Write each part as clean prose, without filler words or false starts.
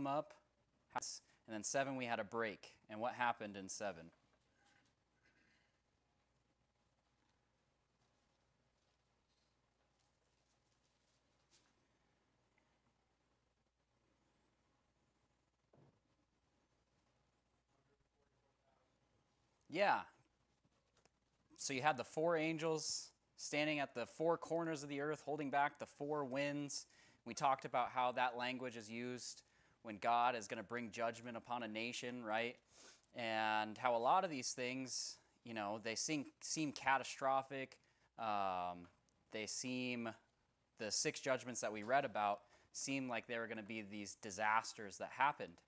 come up, and then 7 we had a break. And what happened in 7? Yeah. So you had the 4 angels standing at the 4 corners of the earth, holding back the 4 winds. We talked about how that language is used when God is going to bring judgment upon a nation, right? And how a lot of these things, they seem catastrophic. They seem, the 6 judgments that we read about seem like they were going to be these disasters that happened.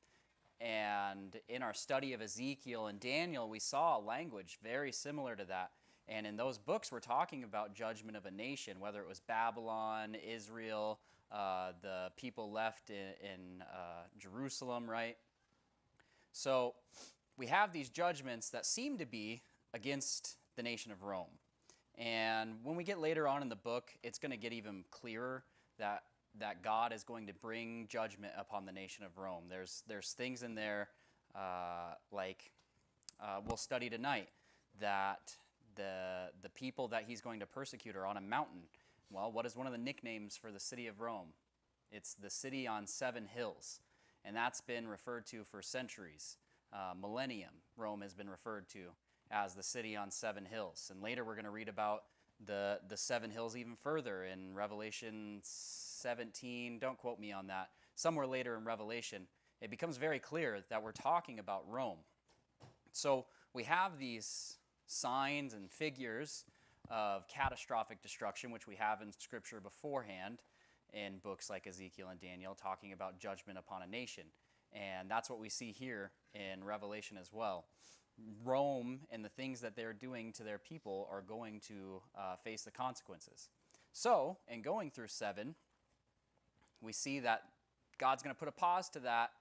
And in our study of Ezekiel and Daniel, we saw language very similar to that. And in those books, we're talking about judgment of a nation, whether it was Babylon, Israel, the people left in Jerusalem, right? So we have these judgments that seem to be against the nation of Rome. And when we get later on in the book, it's going to get even clearer that God is going to bring judgment upon the nation of Rome. There's things in there like we'll study tonight, that the people that he's going to persecute are on a mountain. Well, what is one of the nicknames for the city of Rome? It's the city on 7 hills, and that's been referred to for centuries. Millennium, Rome has been referred to as the city on 7 hills. And later we're going to read about the 7 hills even further in Revelation 17. Don't quote me on that. Somewhere later in Revelation, it becomes very clear that we're talking about Rome. So we have these signs and figures of catastrophic destruction, which we have in Scripture beforehand in books like Ezekiel and Daniel, talking about judgment upon a nation. And that's what we see here in Revelation as well. Rome and the things that they're doing to their people are going to face the consequences. So, in going through 7, we see that God's going to put a pause to that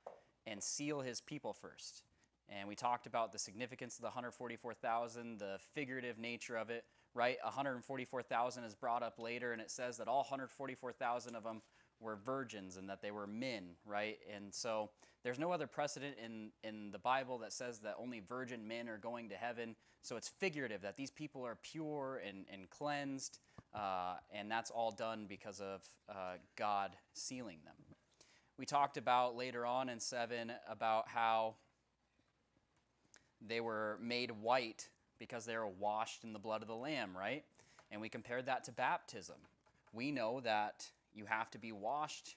and seal his people first. And we talked about the significance of the 144,000, the figurative nature of it, right? 144,000 is brought up later, and it says that all 144,000 of them were virgins and that they were men, right? And so there's no other precedent in the Bible that says that only virgin men are going to heaven. So it's figurative that these people are pure and cleansed, and that's all done because of God sealing them. We talked about later on in 7 about how they were made white because they were washed in the blood of the Lamb, right? And we compared that to baptism. We know that you have to be washed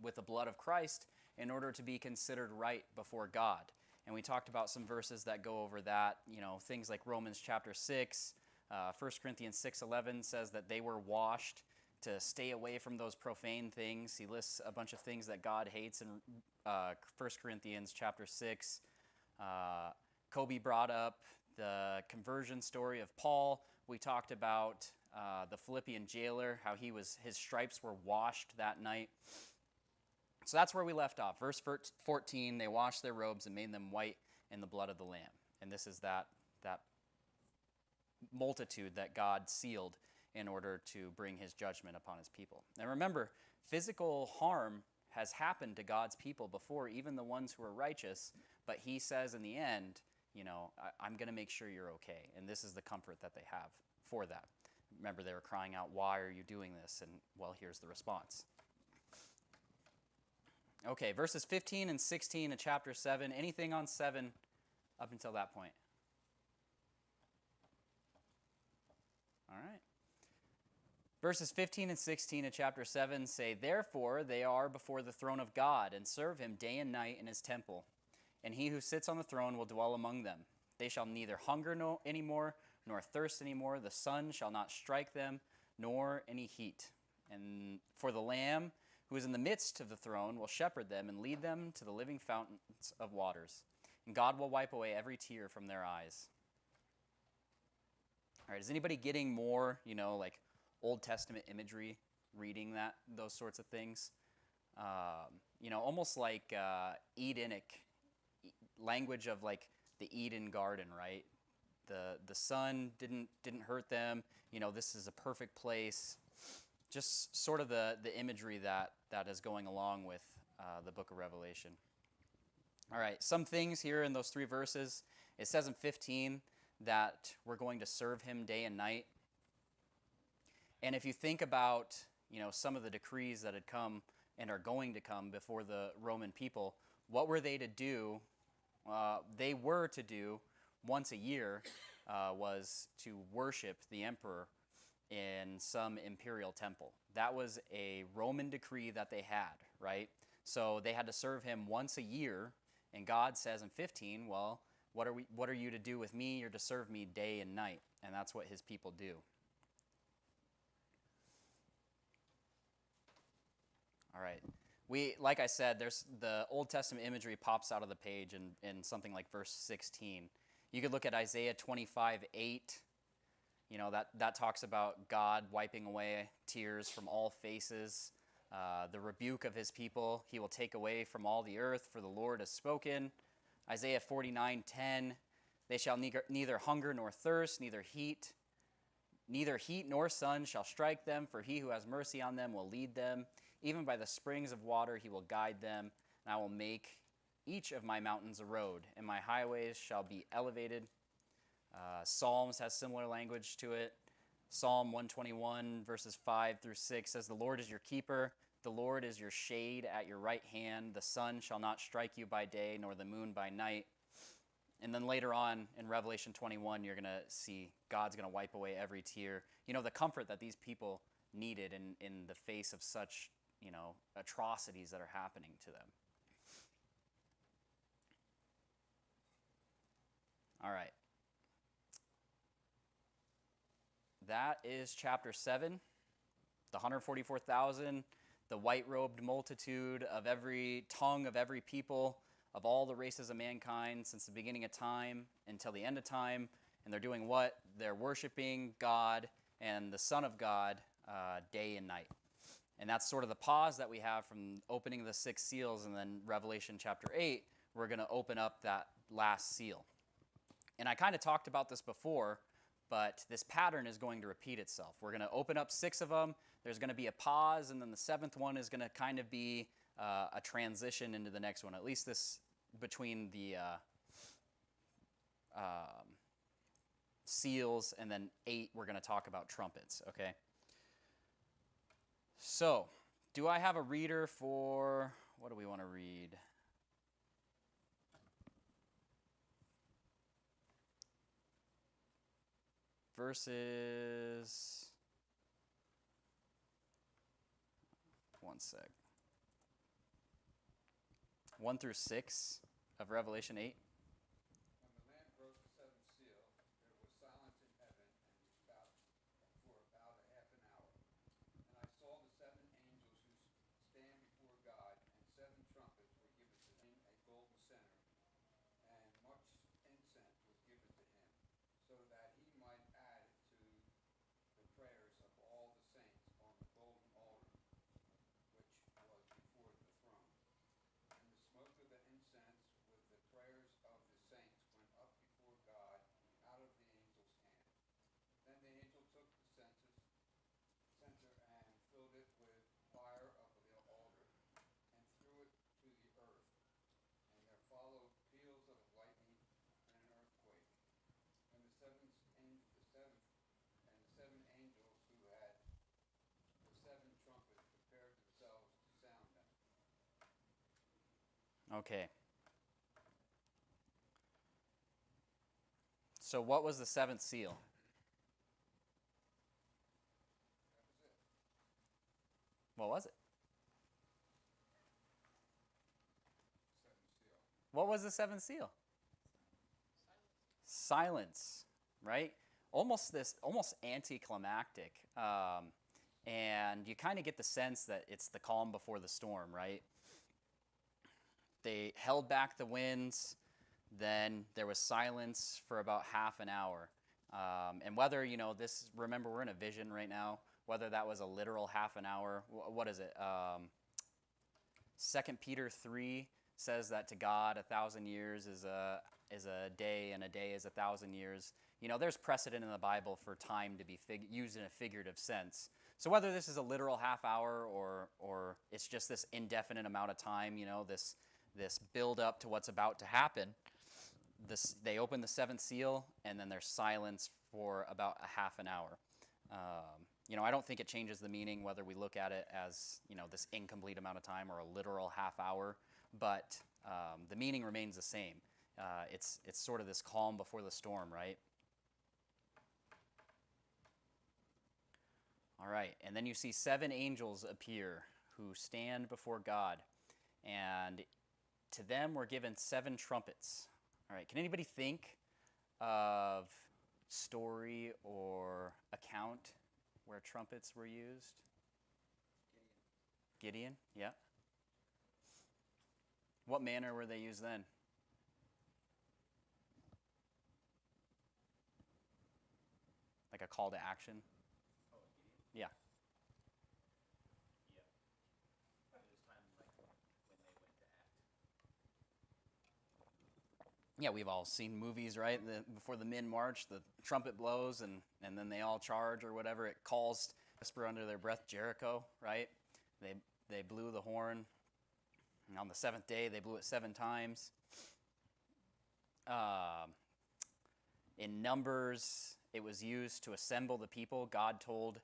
with the blood of Christ in order to be considered right before God. And we talked about some verses that go over that, things like Romans chapter 6, 1 Corinthians 6:11 says that they were washed to stay away from those profane things. He lists a bunch of things that God hates in 1 Corinthians chapter 6. Kobe brought up the conversion story of Paul. We talked about the Philippian jailer, how his stripes were washed that night. So that's where we left off. Verse 14, they washed their robes and made them white in the blood of the Lamb. And this is that multitude that God sealed in order to bring his judgment upon his people. And remember, physical harm has happened to God's people before, even the ones who are righteous, but he says in the end, I'm going to make sure you're okay. And this is the comfort that they have for that. Remember, they were crying out, why are you doing this? And, well, here's the response. Okay, verses 15 and 16 in chapter 7. Anything on 7 up until that point? All right. Verses 15 and 16 of chapter 7 say, therefore they are before the throne of God and serve him day and night in his temple. And he who sits on the throne will dwell among them. They shall neither hunger anymore, nor thirst anymore. The sun shall not strike them, nor any heat. And for the Lamb who is in the midst of the throne will shepherd them and lead them to the living fountains of waters. And God will wipe away every tear from their eyes. All right, is anybody getting more, like Old Testament imagery, reading those sorts of things? Almost like Edenic language of like the Eden garden, right? The sun didn't hurt them. This is a perfect place. Just sort of the imagery that is going along with the book of Revelation. All right, some things here in those 3 verses. It says in 15 that we're going to serve him day and night. And if you think about, some of the decrees that had come and are going to come before the Roman people, what were they to do? They were to do once a year was to worship the emperor in some imperial temple. That was a Roman decree that they had, right? So they had to serve him once a year, and God says in 15, well, what are you to do with me? You're to serve me day and night, and that's what his people do. All right. Like I said, there's the Old Testament imagery pops out of the page in something like verse 16. You could look at Isaiah 25:8. That talks about God wiping away tears from all faces. The rebuke of his people he will take away from all the earth, for the Lord has spoken. Isaiah 49:10, they shall neither hunger nor thirst, neither heat nor sun shall strike them, for he who has mercy on them will lead them. Even by the springs of water he will guide them, and I will make each of my mountains a road, and my highways shall be elevated. Psalms has similar language to it. Psalm 121, verses 5 through 6 says, the Lord is your keeper. The Lord is your shade at your right hand. The sun shall not strike you by day, nor the moon by night. And then later on in Revelation 21, you're going to see God's going to wipe away every tear. The comfort that these people needed in the face of such, atrocities that are happening to them. All right. That is chapter 7, the 144,000, the white-robed multitude of every tongue, of every people, of all the races of mankind since the beginning of time until the end of time. And they're doing what? They're worshiping God and the Son of God day and night. And that's sort of the pause that we have from opening of the 6 seals, and then Revelation chapter 8, we're going to open up that last seal. And I kind of talked about this before, but this pattern is going to repeat itself. We're going to open up 6 of them. There's going to be a pause, and then the 7th one is going to kind of be a transition into the next one, at least this between the seals, and then 8, we're going to talk about trumpets, okay? So, do I have a reader for, what do we want to read? Verses, one sec, 1 through 6 of Revelation 8. When the Lamb broke the 7th seal, there was silence in heaven for about a half an hour. And I saw the 7 angels who stand before God, and 7 trumpets were given to them, a golden censer, and much incense was given to him, so that he might add to the prayers of all the saints on the golden altar, which was before the throne. And the smoke of the incense with the prayers of the saints went up before God out of the angel's hand. Then the angel took the censer and filled it with fire of the altar, and threw it to the earth. And there followed peals of lightning and an earthquake. And the seven angels who had the 7 trumpets prepared themselves to sound them. Okay. So what was the 7th seal? What was it? 7th seal. What was the 7th seal? Silence, right? Almost anticlimactic. And you kind of get the sense that it's the calm before the storm, right? They held back the winds, then there was silence for about half an hour. And whether, remember we're in a vision right now, whether that was a literal half an hour, what is it? 2 Peter 3 says that to God 1,000 years is a day, and a day is 1,000 years. There's precedent in the Bible for time to be used in a figurative sense. So whether this is a literal half hour or it's just this indefinite amount of time, this build up to what's about to happen, they open the seventh seal and then there's silence for about a half an hour. I don't think it changes the meaning whether we look at it as this incomplete amount of time or a literal half hour, but the meaning remains the same. It's sort of this calm before the storm, right? All right, and then you see 7 angels appear who stand before God, and to them were given 7 trumpets. All right, can anybody think of story or account where trumpets were used? Gideon, yeah. What manner were they used then? Like a call to action? Yeah. Yeah, we've all seen movies, right? Before the men march, the trumpet blows and then they all charge or whatever. It calls, whisper under their breath, Jericho, right? They blew the horn. And on the 7th day, they blew it 7 times. In Numbers, it was used to assemble the people. God told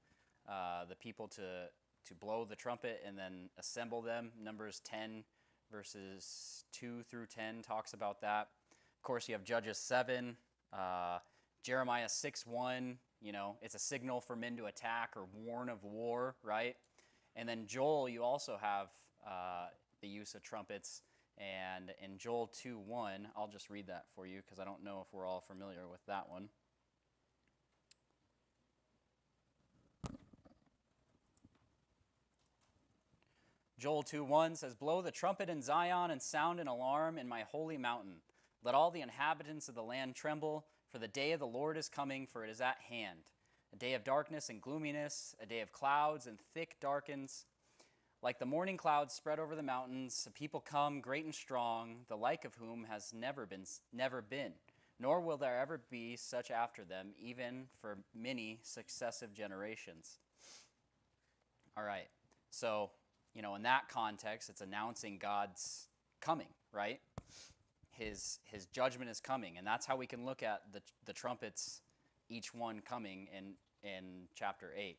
the people to blow the trumpet and then assemble them. Numbers 10, verses 2 through 10 talks about that. Of course, you have Judges 7, Jeremiah 6:1. It's a signal for men to attack or warn of war, right? And then Joel, you also have the use of trumpets. And in Joel 2:1, I'll just read that for you because I don't know if we're all familiar with that one. Joel 2:1 says, "Blow the trumpet in Zion and sound an alarm in my holy mountain. Let all the inhabitants of the land tremble, for the day of the Lord is coming, for it is at hand. A day of darkness and gloominess, a day of clouds and thick darkens. Like the morning clouds spread over the mountains, a people come great and strong, the like of whom has never been, nor will there ever be such after them, even for many successive generations." All right, so, in that context, it's announcing God's coming, right? His judgment is coming, and that's how we can look at the trumpets, each one coming in chapter 8.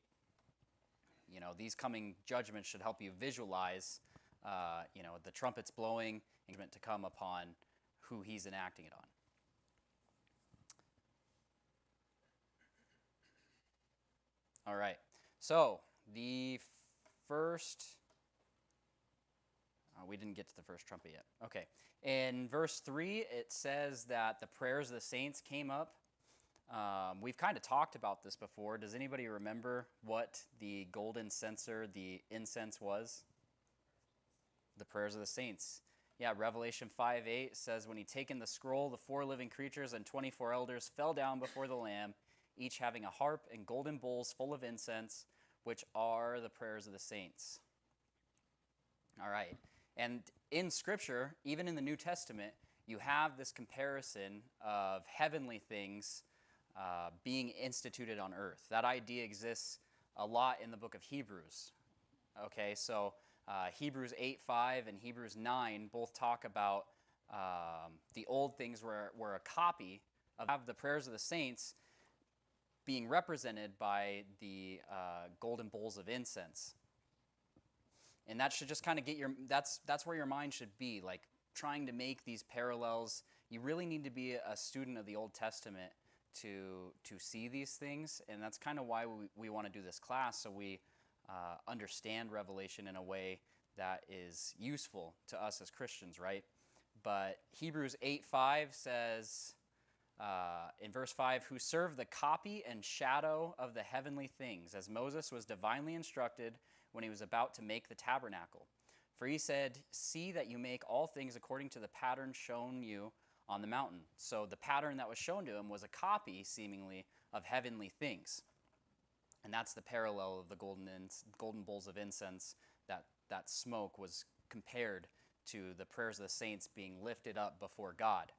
These coming judgments should help you visualize, the trumpets blowing, judgment to come upon who he's enacting it on. All right, so the first, we didn't get to the first trumpet yet. Okay, in verse 3, it says that the prayers of the saints came up. We've kind of talked about this before. Does anybody remember what the golden censer, the incense was? The prayers of the saints. Yeah, Revelation 5:8 says, "When he taken the scroll, the 4 living creatures and 24 elders fell down before the Lamb, each having a harp and golden bowls full of incense, which are the prayers of the saints." All right. And in Scripture, even in the New Testament, you have this comparison of heavenly things being instituted on earth. That idea exists a lot in the book of Hebrews. Okay, so Hebrews 8:5 and Hebrews 9 both talk about the old things were a copy of the prayers of the saints being represented by the golden bowls of incense. And that should just kind of get that's where your mind should be, like trying to make these parallels. You really need to be a student of the Old Testament to see these things, and that's kind of why we want to do this class, so we understand Revelation in a way that is useful to us as Christians, right? But Hebrews 8:5 says, in verse 5, "Who serve the copy and shadow of the heavenly things, as Moses was divinely instructed when he was about to make the tabernacle. For he said, 'See that you make all things according to the pattern shown you on the mountain.'" So the pattern that was shown to him was a copy, seemingly, of heavenly things. And that's the parallel of the golden bowls of incense, that smoke was compared to the prayers of the saints being lifted up before God.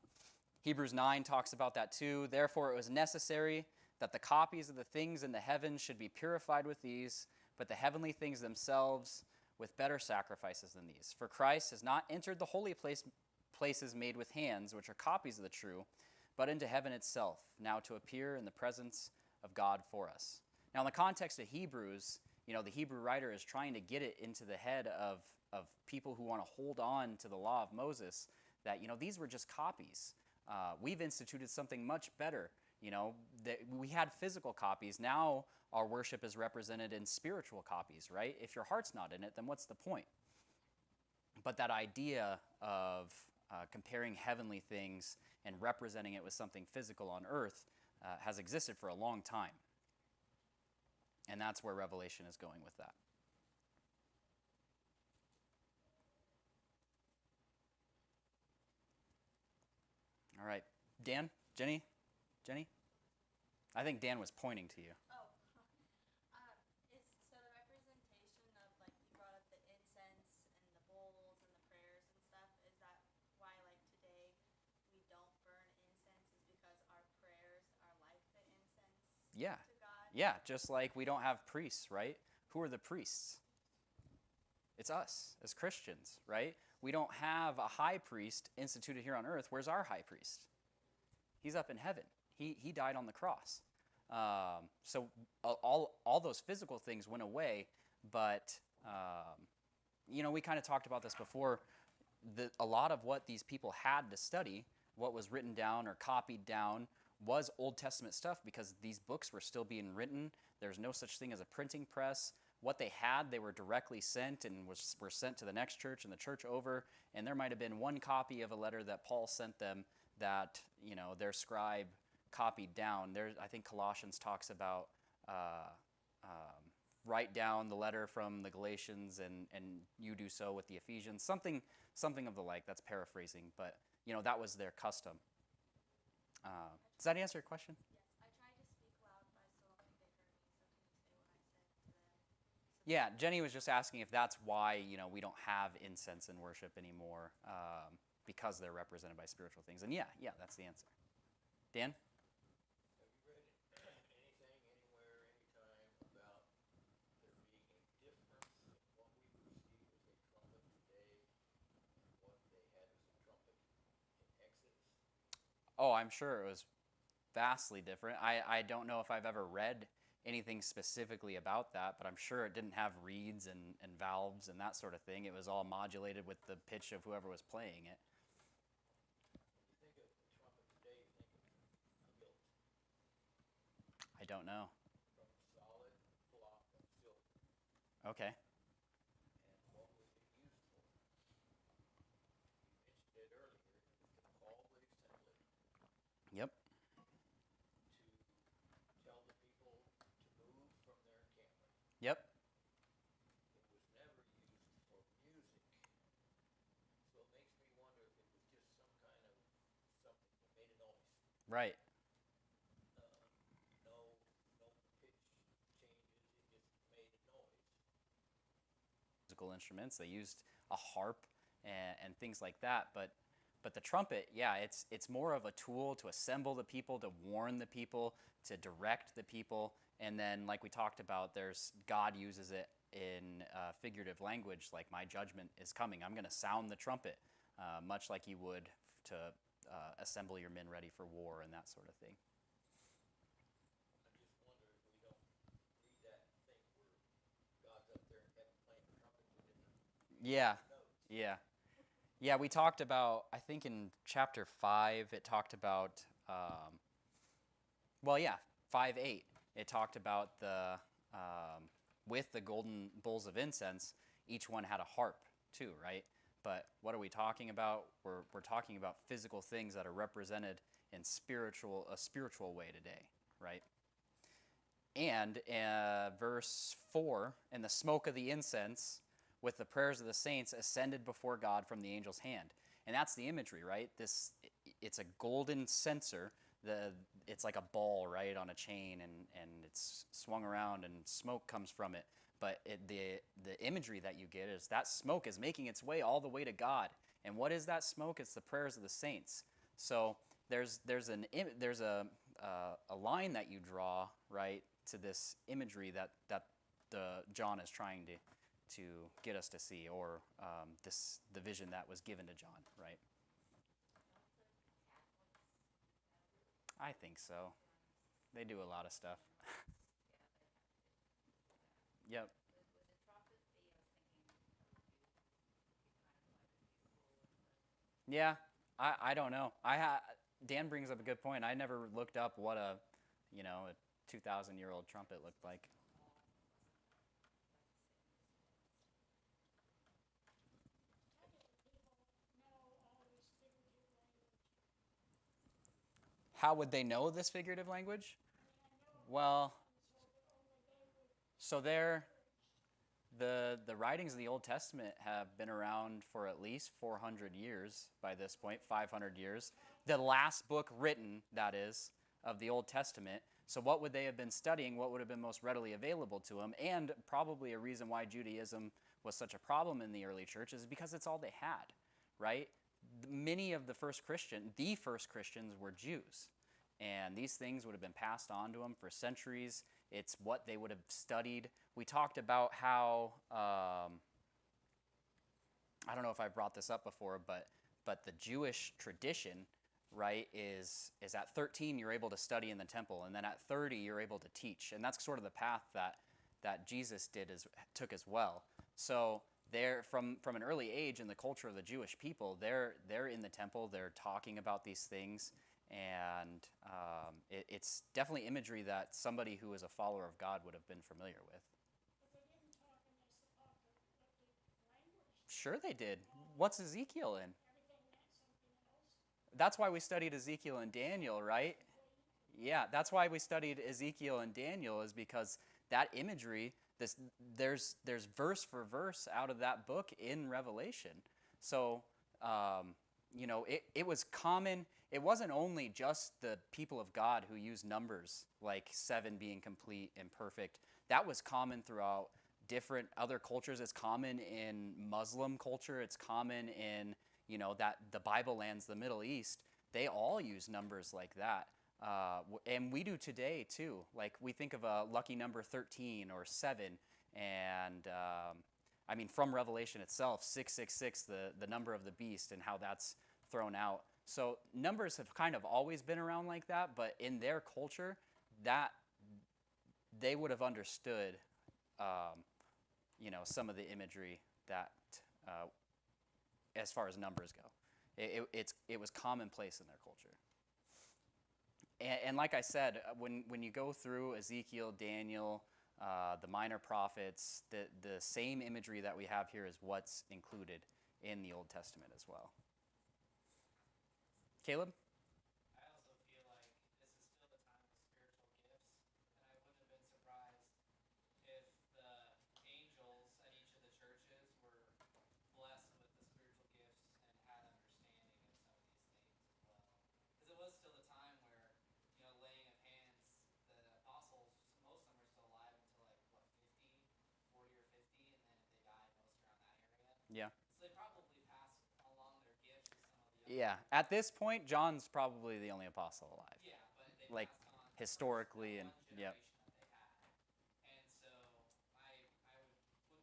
Hebrews 9 talks about that too. "Therefore it was necessary that the copies of the things in the heavens should be purified with these, but the heavenly things themselves with better sacrifices than these. For Christ has not entered the holy places made with hands, which are copies of the true, but into heaven itself, now to appear in the presence of God for us. Now, in the context of Hebrews, the Hebrew writer is trying to get it into the head of people who want to hold on to the law of Moses, that, these were just copies. We've instituted something much better. That we had physical copies. Now our worship is represented in spiritual copies, right? If your heart's not in it, then what's the point? But that idea of comparing heavenly things and representing it with something physical on earth has existed for a long time. And that's where Revelation is going with that. All right. Dan? Jenny? I think Dan was pointing to you. Oh, so the representation of, like, you brought up the incense and the bowls and the prayers and stuff. Is that why, like, today we don't burn incense? Is because our prayers are like the incense Yeah. to God? Yeah, just like we don't have priests, right? Who are the priests? It's us as Christians, right? We don't have a high priest instituted here on earth. Where's our high priest? He's up in heaven. He died on the cross. So all those physical things went away, but we kind of talked about this before. A lot of what these people had to study, what was written down or copied down, was Old Testament stuff, because these books were still being written. There's no such thing as a printing press. What they had, they were directly sent and were sent to the next church and the church over. And there might have been one copy of a letter that Paul sent them that their scribe copied down. I think Colossians talks about write down the letter from the Galatians and you do so with the Ephesians. Something of the like. That's paraphrasing, but that was their custom. Does that answer your question? Yes. I tried to speak loud, but I still don't think they heard me. So can you say what I said to them? Yeah, Jenny was just asking if that's why we don't have incense in worship anymore, because they're represented by spiritual things. And yeah, that's the answer. Dan? Have you read anything, anywhere, anytime about there being a difference in what we perceive as a trumpet today and what they had as a trumpet in Exodus? Oh, I'm sure it was vastly different. I don't know if I've ever read anything specifically about that, but I'm sure it didn't have reeds and valves and that sort of thing. It was all modulated with the pitch of whoever was playing it. When you think of the trumpet today, you think of built I don't know. from a solid block of silver. Okay. And what was it used for? You mentioned it earlier. It was to call the assembly, Yep. to tell the people to move from their encampment. Yep. It was never used for music. So it makes me wonder if it was just some kind of something that made a noise. Right. No pitch changes. It just made a noise. Musical instruments. They used a harp and things like that, but the trumpet, yeah, it's more of a tool to assemble the people, to warn the people, to direct the people, and then, like we talked about, God uses it in figurative language, like my judgment is coming. I'm going to sound the trumpet, much like you would to assemble your men ready for war and that sort of thing. I just wonder if we don't read that and think God's up there in heaven playing the trumpet with different Yeah, notes. yeah. Yeah, we talked about, I think in chapter 5, it talked about, 5:8, it talked about with the golden bowls of incense, each one had a harp too, right? But what are we talking about? We're talking about physical things that are represented in a spiritual way today, right? And verse 4, and the smoke of the incense with the prayers of the saints ascended before God from the angel's hand. And that's the imagery, right? It's a golden censer. It's like a ball, right, on a chain, and it's swung around, and smoke comes from it. But the imagery that you get is that smoke is making its way all the way to God. And what is that smoke? It's the prayers of the saints. So there's a line that you draw, right, to this imagery that the John is trying to get us to see, or the vision that was given to John, right? I think so. They do a lot of stuff. Yep. Yeah, I don't know. Dan brings up a good point. I never looked up what a 2,000-year-old trumpet looked like. How would they know this figurative language? Well, so the writings of the Old Testament have been around for at least 400 years by this point, 500 years. The last book written, that is, of the Old Testament. So what would they have been studying? What would have been most readily available to them? And probably a reason why Judaism was such a problem in the early church is because it's all they had, right? Many of the first Christians were Jews. And these things would have been passed on to them for centuries. It's what they would have studied. We talked about how, I don't know if I brought this up before, but the Jewish tradition, right, is at 13 you're able to study in the temple, and then at 30 you're able to teach. And that's sort of the path that Jesus took as well. So they're from an early age in the culture of the Jewish people, they're in the temple, they're talking about these things. And it's definitely imagery that somebody who is a follower of God would have been familiar with. But they didn't talk in this apocalyptic language. Sure they did. What's Ezekiel in? Everything meant something else. That's why we studied Ezekiel and Daniel, right? Yeah, that's why we studied Ezekiel and Daniel, is because that imagery, there's verse for verse out of that book in Revelation. So, it was common. It wasn't only just the people of God who used numbers, like 7 being complete and perfect. That was common throughout different other cultures. It's common in Muslim culture. It's common in, that the Bible lands, the Middle East. They all use numbers like that. And we do today, too. Like, we think of a lucky number 13 or 7. And, from Revelation itself, 666, the number of the beast, and how that's thrown out. So numbers have kind of always been around like that, but in their culture, that they would have understood, some of the imagery that, as far as numbers go, it was commonplace in their culture. And like I said, when you go through Ezekiel, Daniel, the minor prophets, the same imagery that we have here is what's included in the Old Testament as well. Caleb? I also feel like this is still the time of spiritual gifts, and I wouldn't have been surprised if the angels at each of the churches were blessed with the spiritual gifts and had understanding of some of these things as well. Because it was still the time where, laying of hands, the apostles, most of them were still alive until 40 or 50, and then if they died, most around that area. Yeah. So they probably passed along their gifts to some of the other. Yeah. At this point, John's probably the only apostle alive. Yeah, but they Like, passed on historically, that and one yep. generation that they had. And so I wouldn't be surprised if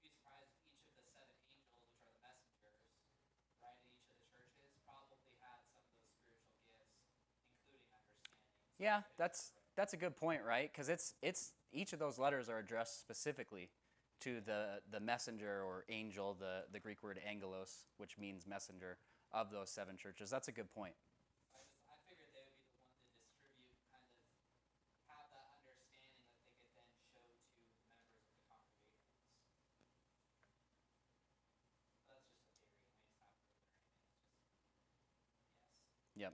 each of the 7 angels, which are the messengers, right, at each of the churches, probably had some of those spiritual gifts, including understanding. So Yeah, that's a good point, right? Because it's each of those letters are addressed specifically to the messenger or angel, the Greek word angelos, which means messenger, of those 7 churches. That's a good point. I figured they would be the one to distribute, kind of have that understanding that they could then show to the members of the congregations. But that's just a theory. It's not proven or anything. It's just yes. Yep.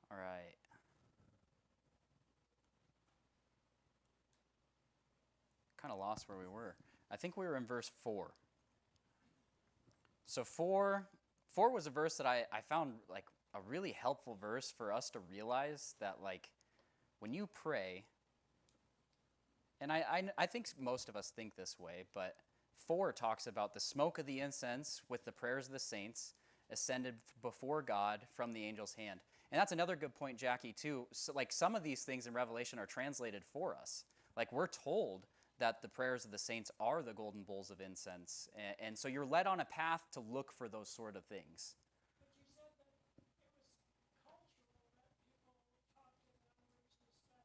All right. Kind of lost where we were. I think we were in verse 4. So 4 was a verse that I found like a really helpful verse for us to realize that, like, when you pray, and I think most of us think this way, but 4 talks about the smoke of the incense with the prayers of the saints ascended before God from the angel's hand. And that's another good point, Jackie, too. So, like, some of these things in Revelation are translated for us. Like we're told that the prayers of the saints are the golden bowls of incense. And so you're led on a path to look for those sort of things. But you said that it was cultural that people talked in numbers and stuff.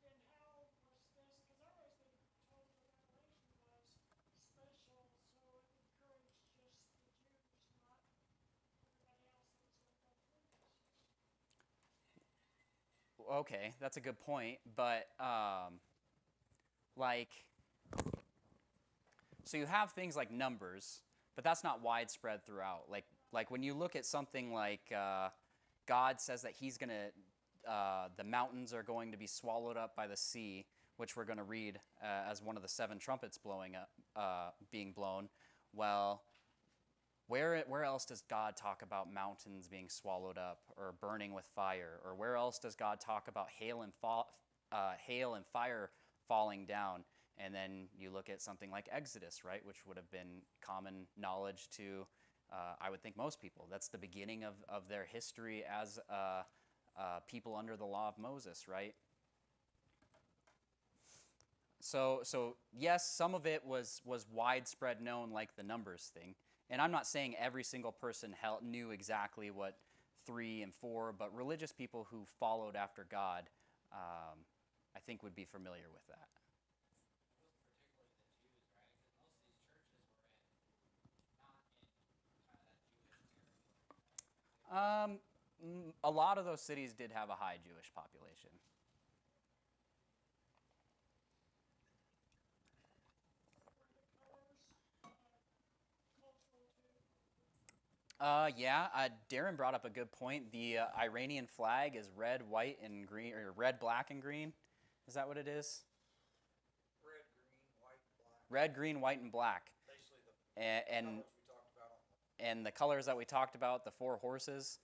Then how was this? Because I always been told the revelation was special, so it encouraged just the Jews, not everybody else that was going to go through this. Okay, that's a good point. But like, so you have things like numbers, but that's not widespread throughout. Like when you look at something like God says that He's gonna, the mountains are going to be swallowed up by the sea, which we're going to read as one of the 7 trumpets blowing up, being blown. Well, where else does God talk about mountains being swallowed up or burning with fire? Or where else does God talk about hail and fire falling down? And then you look at something like Exodus, right, which would have been common knowledge to, I would think, most people. That's the beginning of their history as people under the law of Moses, right? So yes, some of it was widespread known, like the numbers thing. And I'm not saying every single person knew exactly what 3 and 4, but religious people who followed after God, I think, would be familiar with that. It wasn't particularly the Jews, right? Because most of these churches were not in kind of that Jewish territory, right? A lot of those cities did have a high Jewish population. Were the colors cultural too? Yeah, Darren brought up a good point. The Iranian flag is red, white, and green, or red, black, and green. Is that what it is? Red, green, white, black. Red, green, white, and black. Basically the And colors we talked about on the and the colors that we talked about, the 4 horses,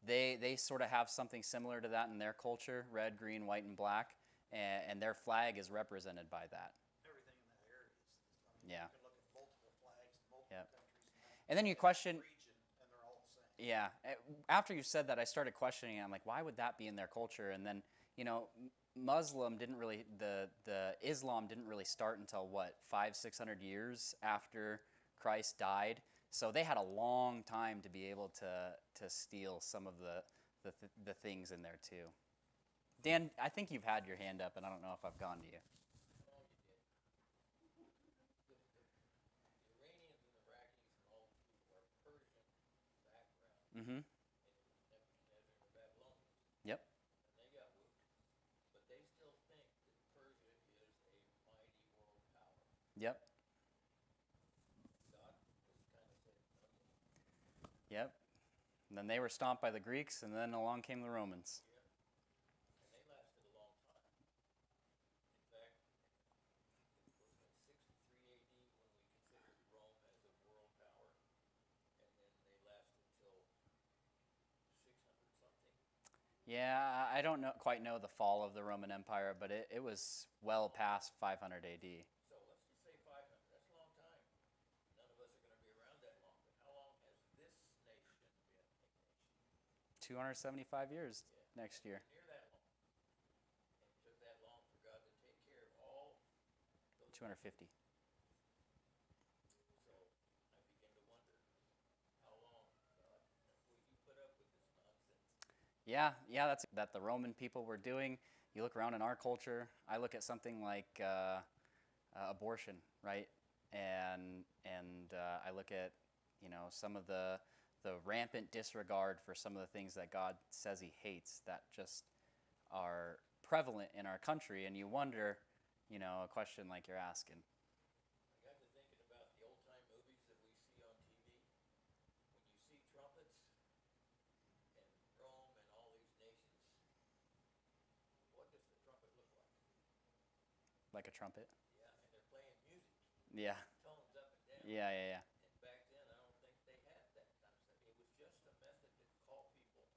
they sort of have something similar to that in their culture: red, green, white, and black. And their flag is represented by that. everything in that area is Yeah. you can look at multiple flags in multiple Yep. countries And then you in question, that region, and they're all the same. yeah. After you said that, I started questioning it. I'm like, why would that be in their culture? And then, Muslim didn't really, the Islam didn't really start until what, 500-600 years after Christ died. So they had a long time to be able to steal some of the things in there too. Dan, I think you've had your hand up, and I don't know if I've gone to you. Oh, you did. The Iranians and Iraqis and all these people are Persian background, Mm-hmm. and it was Nebuchadnezzar and the Babylonians, Yep. and they got whooped. But they still think that Persia is a mighty world power. Yep. God just kind of said, no, you ain't. Yep. And then they were stomped by the Greeks, and then along came the Romans. Yep. And they lasted a long time. In fact, it was in 63 AD when we considered Rome as a world power, and then they lasted till 600 something. Yeah, I don't quite know the fall of the Roman Empire, but it was well past 500 AD. So let's just say 500. That's a long time. None of us are going to be around that long. But how long has this nation been a nation? 275 years Yeah, next year. near that long. And it took that long for God to take care of all those 250. So I begin to wonder, how long, God, will you put up with this nonsense? Yeah, that's that the Roman people were doing. You look around in our culture, I look at something like abortion, right? And I look at, some of the rampant disregard for some of the things that God says He hates that just are prevalent in our country, and you wonder, a question like you're asking. I got to thinking about the old time movies that we see on TV. When you see trumpets and Rome and all these nations, what does the trumpet look like? Like a trumpet. Yeah, and they're playing music, Yeah, tones up and down. yeah. And back then, I don't think they had that kind of stuff. It was just a method to call people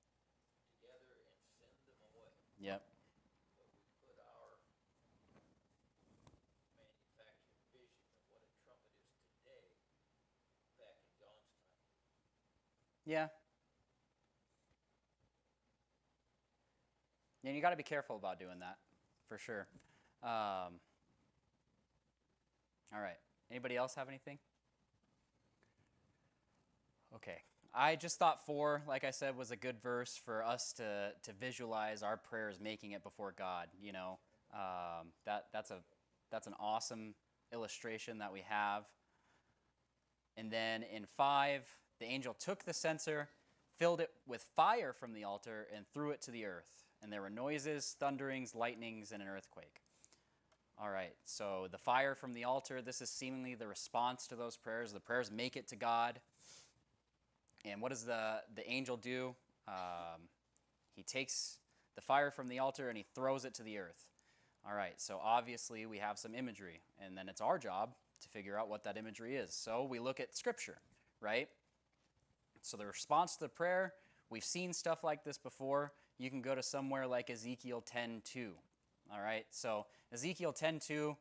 together and send them away. Yep. But we put our manufactured vision of what a trumpet is today back in John's time. Yeah. And you got to be careful about doing that, for sure. All right. Anybody else have anything? Okay. I just thought 4, like I said, was a good verse for us to visualize our prayers making it before God. You know, that's an awesome illustration that we have. And then in 5, the angel took the censer, filled it with fire from the altar, and threw it to the earth. And there were noises, thunderings, lightnings, and an earthquake. All right, so the fire from the altar, this is seemingly the response to those prayers. The prayers make it to God. And what does the angel do? He takes the fire from the altar and he throws it to the earth. All right, so obviously we have some imagery, and then it's our job to figure out what that imagery is. So we look at Scripture, right? So the response to the prayer, we've seen stuff like this before. You can go to somewhere like Ezekiel 10:2. All right, so Ezekiel 10:2,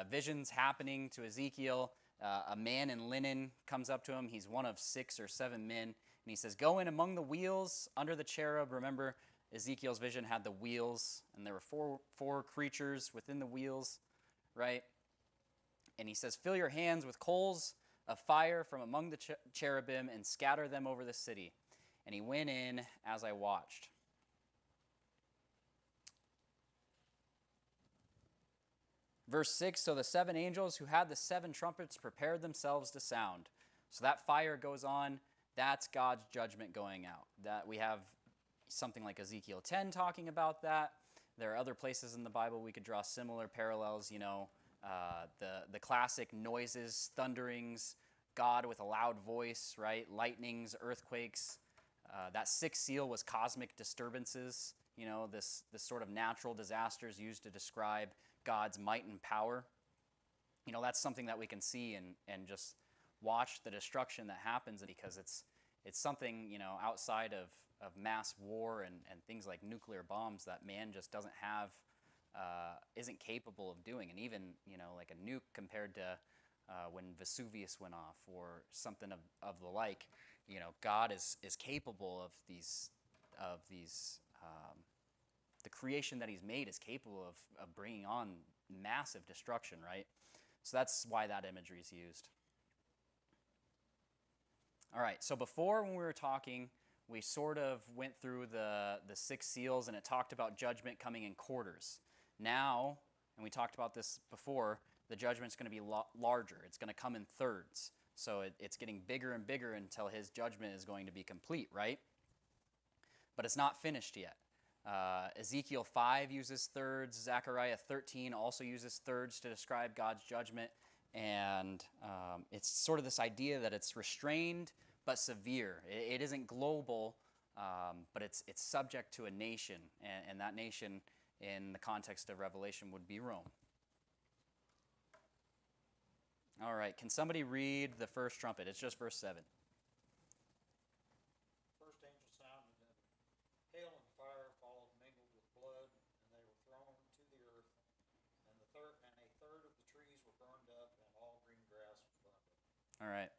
visions happening to Ezekiel. A man in linen comes up to him. He's one of 6 or 7 men. And he says, go in among the wheels under the cherub. Remember, Ezekiel's vision had the wheels, and there were four creatures within the wheels, right? And he says, fill your hands with coals of fire from among the cherubim and scatter them over the city. And he went in as I watched. Verse 6, so the 7 angels who had the 7 trumpets prepared themselves to sound. So that fire goes on. That's God's judgment going out. That we have something like Ezekiel 10 talking about that. There are other places in the Bible we could draw similar parallels. You know, the classic noises, thunderings, God with a loud voice, right? Lightnings, earthquakes. That 6th seal was cosmic disturbances. You know, this sort of natural disasters used to describe God's might and power. You know, that's something that we can see and just watch the destruction that happens, because it's something, you know, outside of mass war and things like nuclear bombs that man just doesn't have, isn't capable of doing. And even, you know, like a nuke compared to when Vesuvius went off or something of the like, you know, God is capable of these the creation that he's made is capable of bringing on massive destruction, right? So that's why that imagery is used. All right, so before, when we were talking, we sort of went through the 6 seals, and it talked about judgment coming in quarters. Now, and we talked about this before, the judgment's going to be larger. It's going to come in thirds. So it's getting bigger and bigger until his judgment is going to be complete, right? But it's not finished yet. Ezekiel 5 uses thirds. Zechariah 13 also uses thirds to describe God's judgment. And it's sort of this idea that it's restrained but severe. It isn't global, but it's subject to a nation. And that nation, in the context of Revelation, would be Rome. All right, can somebody read the first trumpet? It's just verse 7. First angel sounded, and hail and fire followed, mingled with blood, and they were thrown to the earth. And a third of the trees were burned up, and all green grass was burned up. All right.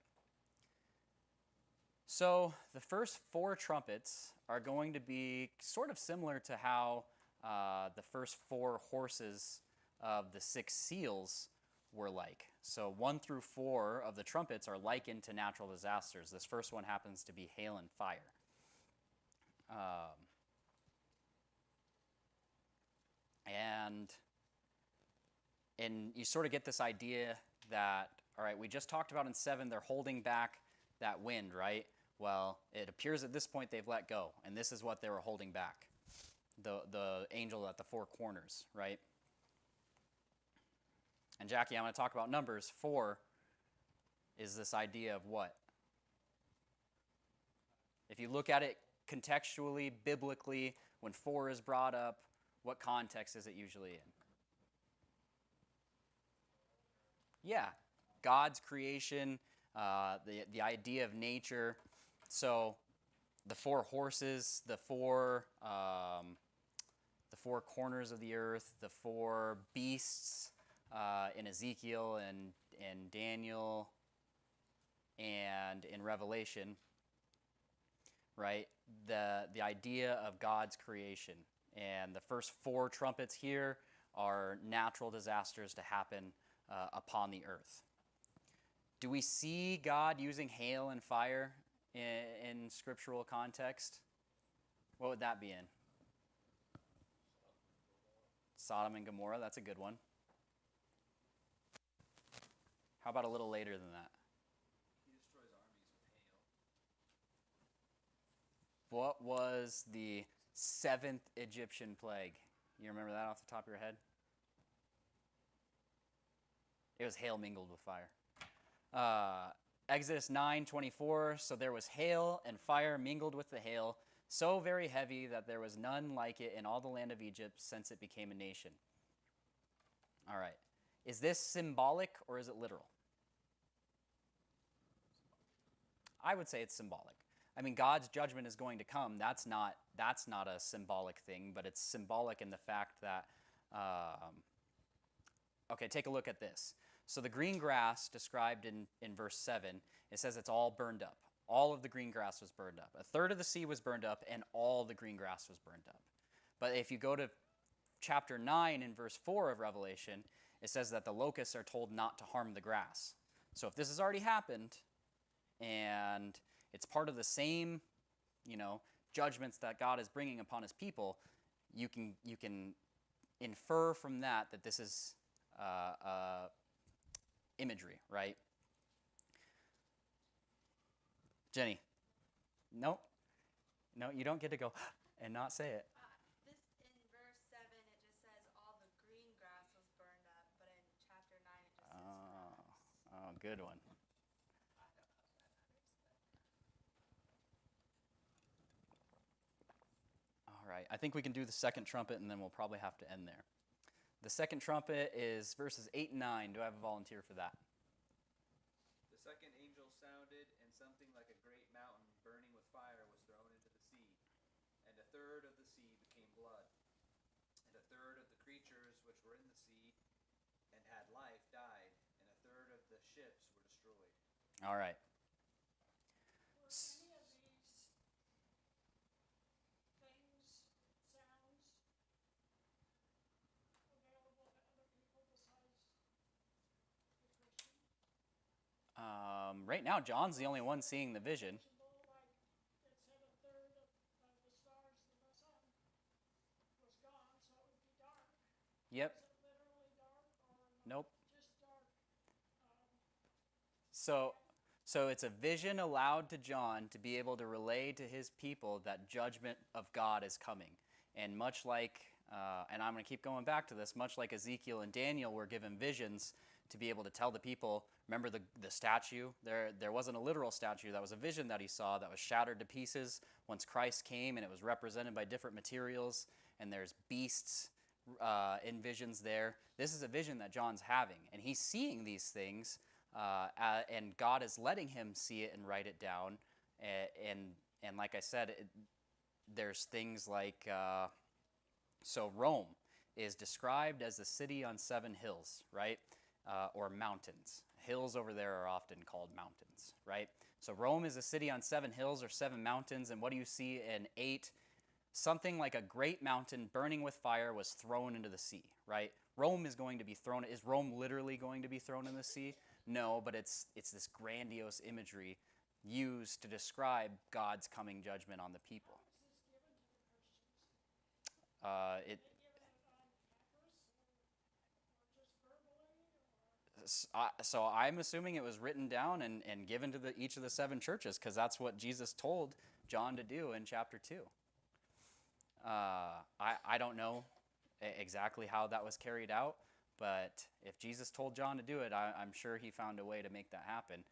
So the first 4 trumpets are going to be sort of similar to how the first 4 horses of the 6 seals were like. So 1 through 4 of the trumpets are likened to natural disasters. This first one happens to be hail and fire. And you sort of get this idea that, all right, we just talked about in 7, they're holding back that wind, right? Well, it appears at this point they've let go, and this is what they were holding back. The angel at the 4 corners, right? And Jackie, I'm going to talk about numbers. 4 is this idea of what? If you look at it contextually, biblically, when 4 is brought up, what context is it usually in? Yeah, God's creation, the idea of nature. So the 4 horses, the four corners of the earth, the 4 beasts in Ezekiel and Daniel and in Revelation, right? The idea of God's creation. And the first 4 trumpets here are natural disasters to happen upon the earth. Do we see God using hail and fire in scriptural context? What would that be in? Sodom and Gomorrah, that's a good one. How about a little later than that? He destroys armies with hail. What was the 7th Egyptian plague? You remember that off the top of your head? It was hail mingled with fire. Exodus 9:24, so there was hail and fire mingled with the hail, so very heavy that there was none like it in all the land of Egypt since it became a nation. All right. Is this symbolic or is it literal? I would say it's symbolic. I mean, God's judgment is going to come. That's not a symbolic thing, but it's symbolic in the fact that, okay, take a look at this. So the green grass described in verse 7, it says it's all burned up. All of the green grass was burned up. A third of the sea was burned up, and all the green grass was burned up. But if you go to chapter 9 in verse 4 of Revelation, it says that the locusts are told not to harm the grass. So if this has already happened, and it's part of the same, judgments that God is bringing upon his people, you can infer from that this is imagery, right? Jenny? No, you don't get to go and not say it. This in verse 7, it just says all the green grass was burned up, but in chapter 9, it just says grass. Oh, good one. All right, I think we can do the second trumpet, and then we'll probably have to end there. The second trumpet is verses 8 and 9. Do I have a volunteer for that? The second angel sounded, and something like a great mountain burning with fire was thrown into the sea. And a third of the sea became blood. And a third of the creatures which were in the sea and had life died. And a third of the ships were destroyed. All right. Were any of these things, sounds, available to other people besides the Christians? Right now, John's the only one seeing the vision. Like it said a third of the stars of the sun was gone, so it would be dark. Yep. Is it literally dark or Nope. just dark? So it's a vision allowed to John to be able to relay to his people that judgment of God is coming. And much like, and I'm going to keep going back to this, much like Ezekiel and Daniel were given visions to be able to tell the people, remember the statue? There wasn't a literal statue. That was a vision that he saw that was shattered to pieces once Christ came, and it was represented by different materials, and there's beasts in visions there. This is a vision that John's having, and he's seeing these things, and God is letting him see it and write it down. And like I said, there's things like, so Rome is described as the city on 7 hills, right? Or mountains. Hills over there are often called mountains, right? So Rome is a city on 7 hills or 7 mountains, and what do you see in 8? Something like a great mountain burning with fire was thrown into the sea, right? Rome is going to be thrown. Is Rome literally going to be thrown in the sea? No, but it's this grandiose imagery used to describe God's coming judgment on the people. How is this given to the Christians? It Are they given it on papyrus or just verbally? Or? So I'm assuming it was written down and given to each of the 7 churches, because that's what Jesus told John to do in chapter 2. I don't know exactly how that was carried out, but if Jesus told John to do it, I'm sure he found a way to make that happen.